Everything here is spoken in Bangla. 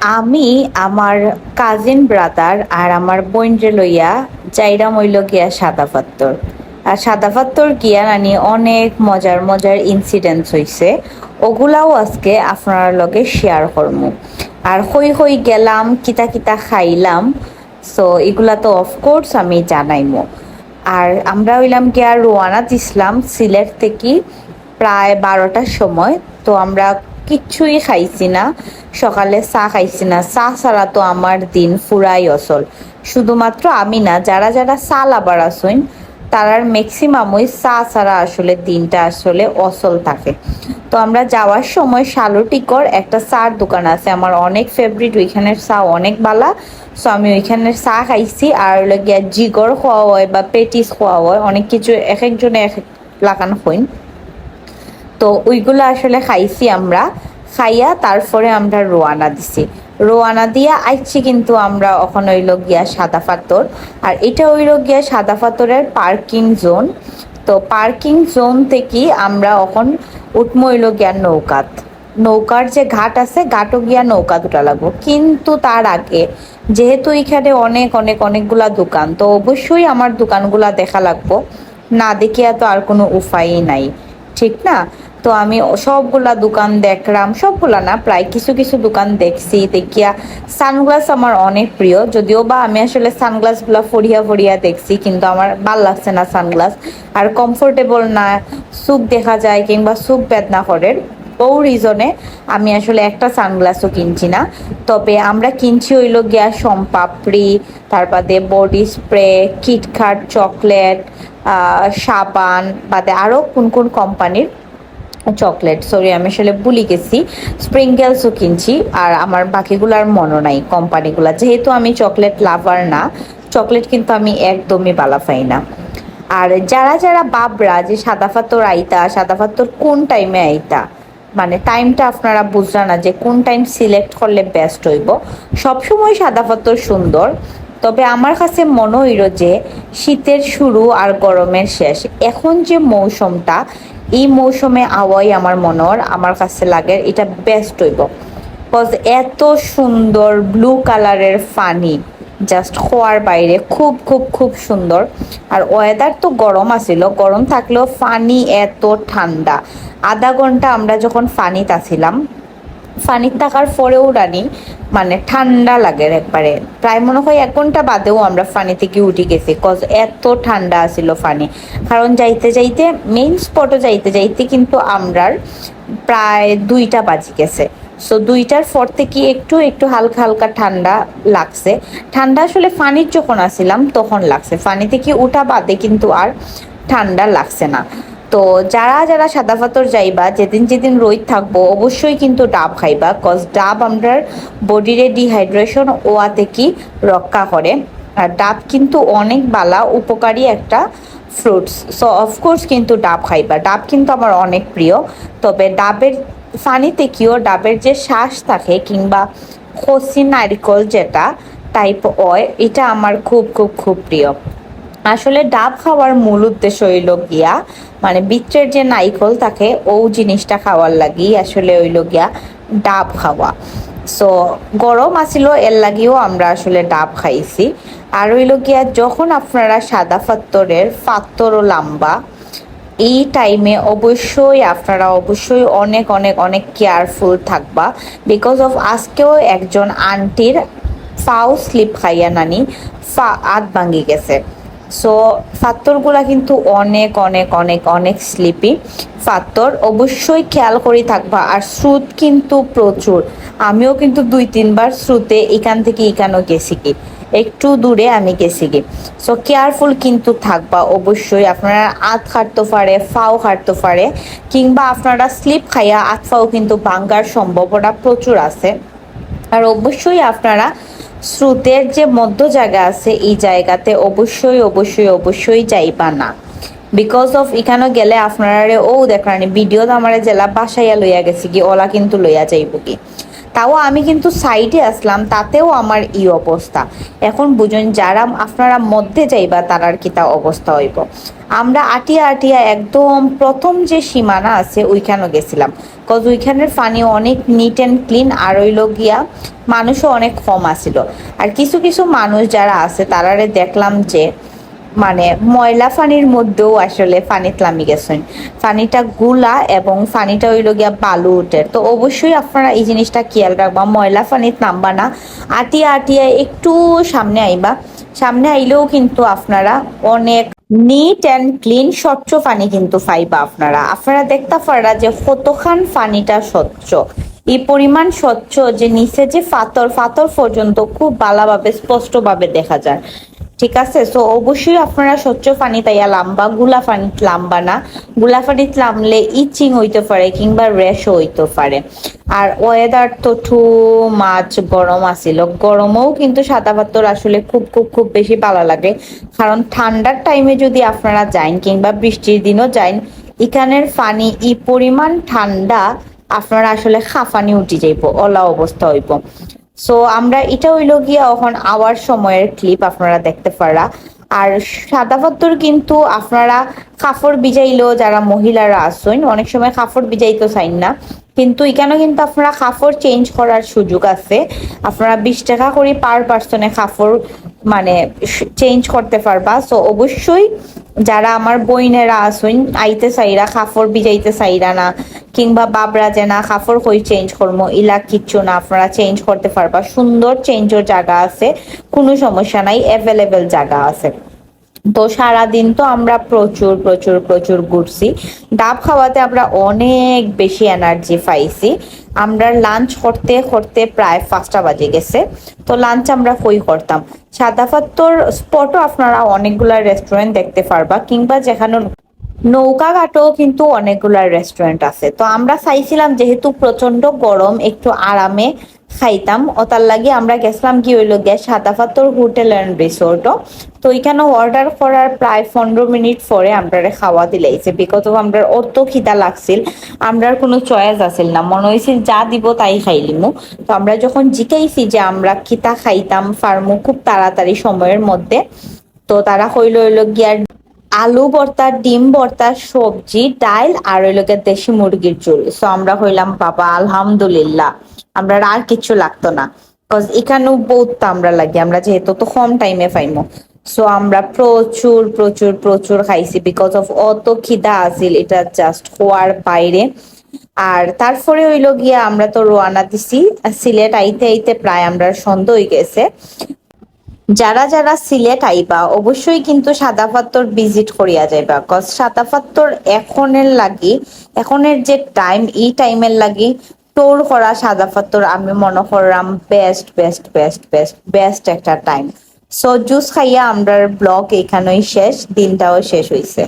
আমি আমার কাজিন ব্রাদার আর আমার বোনরে লইয়া যাইরাম হইল গিয়া সাদা পাত্তর। আর সাদা পাত্তর গিয়া নানি অনেক মজার মজার ইনসিডেন্টস হইছে, ওগুলাও আজকে আপনার লগে শেয়ার করমু। আর হই হই গেলাম, কিতা কিতা খাইলাম, সো এগুলা তো অফকোর্স আমি জানাইমু। আর আমরা হইলাম গিয়া রোয়ানা দিছিলাম সিলেট থেকে প্রায় 12টার সময়। তো আমরা কিচ্ছুই খাইছি না, সকালে চা খাইছি না। চা ছাড়া তো আমার দিন ফুরাই অসল। শুধুমাত্র আমি না, যারা যারা চা লাভার আসইন তারার ম্যাক্সিমামই চা ছাড়া আসলে দিনটা আসলে অসল থাকে। তো আমরা যাওয়ার সময় শালুটিকর একটা চার দোকান আছে, আমার অনেক ফেভারিট, ওইখানের চা অনেক বালা। সো আমি ওইখানের চা খাইছি। আর গিয়া জিগর খাওয়া হয় বা পেটিস খাওয়া হয়, অনেক কিছু এক একজনে এক এক লাগান হইন। তো ওইগুলো আসলে খাইছি আমরা। খাইয়া তারপরে আমরা রোয়ানা দিছি। রোয়ানা দিয়া আইছি কিন্তু আমরা ওখানে হইল গিয়া সাদা পাথর। আর এটা হইল গিয়া সাদা পাথরের পার্কিং জোন। তো পার্কিং জোন থেকে আমরা এখন উঠমো হইল গিয়া নৌকাত। নৌকার যে ঘাট আছে, ঘাটও গিয়া নৌকা দুটা লাগবো। কিন্তু তার আগে যেহেতু এখানে অনেক অনেক অনেকগুলা দোকান, তো অবশ্যই আমার দোকানগুলা দেখা লাগবো, না দেখিয়া তো আর কোনো উপায়ই নাই, ঠিক না? তো আমি সবগুলা দোকান দেখলাম, সবগুলা না, প্রায় কিছু কিছু দোকান দেখছি। দেখিয়া সানগ্লাস আমার অনেক প্রিয়, যদিও বা আমি আসলে সানগ্লাস গুলা ফরিয়া ফরিয়া দেখছি, কিন্তু আমার ভাল লাগছে না সানগ্লাস। আর কমফোর্টেবল না, চোখ দেখা যায় কিংবা চোখ বেদনা করে, ও রিজনে আমি আসলে একটা সানগ্লাসও কিনছি না। তবে আমরা কিনছি হইল গিয়া সোমপাপড়ি, তারপরে বডি স্প্রে, কিটক্যাট চকলেট, সাবান বাদে আরো কোন কোন কোম্পানির চকলেট, সরি আমি আসলে ভুলে গেছি, স্প্রিঙ্গেলসও কিনছি। আর আমার বাকিগুলার মনে নাই কোম্পানিগুলা, যেহেতু আমি চকলেট লাভার না, চকলেট কিন্তু আমি একদমই বালা পাই না। আর যারা যারা বাবরা যে সাদা পাথর আইতা, সাদা পাথর কোন টাইমে আইতা, মানে টাইমটা আপনারা বুঝরা না যে কোন টাইম সিলেক্ট করলে বেস্ট হইব। সবসময় সাদা পাথর সুন্দর, তবে আমার কাছে মনে হইল যে শীতের শুরু আর গরমের শেষ, এখন যে মৌসুমটা, এই মৌসুমে আওয়াই আমার মনের আমার কাছে লাগে এটা বেস্ট হইব। কজ এত সুন্দর ব্লু কালারের পানি, জাস্ট হওয়ার বাইরে খুব খুব খুব সুন্দর। আর ওয়েদার তো গরম আছিল, গরম থাকলেও পানি এত ঠান্ডা। আধা ঘন্টা আমরা যখন ফানিতে আছিলাম, ফানিতে থাকার পরেও রানি মানে ঠান্ডা লাগে একবারে। প্রায় মনে হয় 1 ঘন্টা বাদেও আমরা ফানি থেকে উঠে গেছি, কজ এত ঠান্ডা আছিল ফানি। কারণ যাইতে যাইতে মেইন স্পটে যাইতে যাইতে কিন্তু আমরার প্রায় 2টা বাজি গেছে। সো 2টার পর থেকে একটু একটু হালকা হালকা ঠান্ডা লাগছে। ঠান্ডা আসলে ফানির যখন আসিলাম তখন লাগছে, ফানি থেকে উঠা বাদে কিন্তু আর ঠান্ডা লাগছে না। তো যারা যারা সাদা পাথর যাইবা, যেদিন যেদিন রোদ থাকবো, অবশ্যই কিন্তু ডাব খাইবা, কজ ডাব আমরার বডিরে ডিহাইড্রেশন ওয়া থেকে রক্ষা করে। আর ডাব কিন্তু অনেক বালা উপকারী একটা ফ্রুটস। সো অফকোর্স কিন্তু ডাব খাইবা, ডাব কিন্তু আমার অনেক প্রিয়। তবে ডাবের ফানি থেকেও ডাবের যে শ্বাস থাকে কিংবা কচি নারিকল যেটা টাইপ হয়, এটা আমার খুব খুব খুব প্রিয়। আসলে ডাব খাওয়ার মূল উদ্দেশ্য হইল গিয়া মানে বিচের যে নাইকল থাকে ও জিনিসটা খাওয়ার লাগি আসলে হইল গিয়া ডাব খাওয়া। সো গরম আসিল এর লাগিও আমরা আসলে ডাব খাইছি। আর হইল গিয়া যখন আপনারা সাদা পাত্তরের পাত্তরও লাম্বা, এই টাইমে অবশ্যই আপনারা অবশ্যই অনেক অনেক অনেক কেয়ারফুল থাকবা। বিকজ অফ আজকেও একজন আন্টির ফাও স্লিপ খাইয়া নানি হাত ভাঙ্গি গেছে। সো পাথরগুলা কিন্তু অনেক অনেক অনেক অনেক স্লিপি পাথর, অবশ্যই খেয়াল করে থাকবা। আর স্রোত কিন্তু প্রচুর, আমিও কিন্তু 2-3 বার স্রোতে এখান থেকে এখানেও গেছি, কি একটু দূরে আমি গেছি কি। সো কেয়ারফুল কিন্তু থাকবা অবশ্যই। আপনারা আত হাঁটতে পারে, ফাও হাঁটতে পারে, কিংবা আপনারা স্লিপ খাইয়া আত ফাও কিন্তু ভাঙ্গার সম্ভাবনা প্রচুর আছে। আর অবশ্যই আপনারা স্রোতের যে মধ্য জায়গা আছে এই জায়গাতে অবশ্যই অবশ্যই অবশ্যই যাইবা না। বিকজ অফ এখানে গেলে আপনারা ও দেখানি ভিডিও আমার জেলা বাসাইয়া লইয়া গেছি কি, ওলা কিন্তু লইয়া যাইব কি। তাও আমি কিন্তু সাইডে আসলাম, তাতেও আমার ই অবস্থা। এখন বুঝুন যারা আপনারা মধ্যে যাইবা তারার কি তা অবস্থা হইব। আমরা আটিয়া আটিয়া একদম প্রথম যে সীমানা আছে ওইখানে গেছিলাম, কজ ওইখানের পানি অনেক নিট অ্যান্ড ক্লিন, আর হইল গিয়া মানুষও অনেক কম আসিল। আর কিছু কিছু মানুষ যারা আছে তারারে দেখলাম যে মানে ময়লা পানির মধ্যেও আসলে পানিত নামি গেছেন, পানিটা গুলা এবং পানিটা হইল গিয়া বালু উঠে। তো অবশ্যই আপনারা এই জিনিসটা খেয়াল রাখবা, ময়লা পানিত নামবা না, আটিয়া আটিয়া একটু সামনে আইবা। সামনে আইলেও কিন্তু আপনারা অনেক নিট অ্যান্ড ক্লিন স্বচ্ছ পানি কিন্তু পাইবা। আপনারা আপনারা দেখতে পারা যে কতখান পানিটা স্বচ্ছ, এই পরিমাণ স্বচ্ছ যে নিচে যে ফাতর ফাতর পর্যন্ত খুব ভালোভাবে স্পষ্টভাবে দেখা যায়। ঠিক আছে, সো অবশ্যই আপনারা স্বচ্ছ পানি তাইয়া লাম্বা, গুলা পানিত লাম্বা না। গুলা পানিত লামলে ইচিং হইতে পারে কিংবা র্যাশও হইতে পারে। আর ওয়েদার তো টু মাছ গরম আছিল, গরমেও কিন্তু সাদা পাথর আসলে খুব খুব খুব বেশি ভালো লাগে। কারণ ঠান্ডার টাইমে যদি আপনারা যান কিংবা বৃষ্টির দিনও যান, এখানের পানি ই পরিমাণ ঠান্ডা আপনারা আসলে খাফানি উঠি যাইব, অলা অবস্থা হইব। সো আমরা এটা হইল গিয়া এখন আওয়ার সময়ের ক্লিপ আপনারা দেখতে পারা। আর সাদা পাথর কিন্তু আপনারা কাপড় ভিজাইলো, যারা মহিলারা আসেন অনেক সময় কাপড় ভিজাইতে চাইন না, কিন্তু এখানে কিন্তু আপনারা কাপড় চেঞ্জ করার সুযোগ আছে। আপনারা 20 টাকা করে পার পার্সনে কাপড় মানে চেঞ্জ করতে পারবা। সো অবশ্যই যারা আমার বইনেরা আসুন আইতে চাইরা কাপড় ভিজাইতে চাইরা না, কিংবা বাবরা যে না কাপড় কই চেঞ্জ করবো, ইলা কিচ্ছু না, আপনারা চেঞ্জ করতে পারবা। সুন্দর চেঞ্জের জায়গা আছে, কোনো সমস্যা নাই, অ্যাভেলেবেল জায়গা আছে। তো সারাদিন তো আমরা প্রচুর প্রচুর প্রচুর ঘুরছি। ডাব খাওয়াতে আমরা অনেক বেশি এনার্জি পাইছি। আমরা লাঞ্চ করতে করতে প্রায় 5টা বাজে গেছে। তো লাঞ্চ আমরা কই করতাম, সাদা পাথর স্পটও আপনারা অনেকগুলা রেস্টুরেন্ট দেখতে পারবা, কিংবা যেখানে নৌকা ঘাটও কিন্তু অনেকগুলা রেস্টুরেন্ট আছে। তো আমরা চাইছিলাম যেহেতু প্রচন্ড গরম একটু আরামে খাইতাম, ওতার লাগে আমরা গেছিলাম কি হইলো গিয়া সাদা পাথর হোটেল অ্যান্ড রিসোর্টও। তো এখানে অর্ডার করার প্রায় 15 মিনিট পরে আমরা খাওয়া দিলাইছে, বিকজ অফ আমরা অত খিদা লাগছিল, আমরার কোনো চয়েস আছিল না, মনে হয়েছিল যা দিব তাই খাইলিমু। তো আমরা যখন জিকাইছি যে আমরা খিতা খাইতাম ফার্মু খুব তাড়াতাড়ি সময়ের মধ্যে, তো তারা হইল হইলো গিয়ার আলু ভর্তা, ডিম ভর্তা, সবজি, ডাল আর হইল গিয়া দেশি মুরগির ঝোল। সো আমরা হইলাম বাবা আলহামদুলিল্লাহ, আমরা আর কিছু লাগতো না, কজ এখানেও বহুত আমরা লাগি, আমরা যেহেতু তো কম টাইমে পাইমো। সো আমরা প্রচুর প্রচুর প্রচুর খাইছি, বিকজ অফ অত খিদা আছিল, এটা জাস্ট হওয়ার বাইরে। আর তারপরে হইল গিয়া আমরা তো রোয়ানা দিছি সিলেট আইতে আইতে, প্রায় আমরা সন্ধ্যা হয়ে গেছে। যারা যারা সিলেট আইবা অবশ্যই কিন্তু সাদা পাথর ভিজিট করিয়া যাইবা, কজ সাদা পাথর এখনের লাগি, এখনের যে টাইম এই টাইমের লাগি টোর করা সাদা পাথর আমি মনে করলাম best best best best best একটা টাইম। সো জুস খাইয়া আমরার ব্লগ এখানেই শেষ, দিনটাও শেষ হইছে।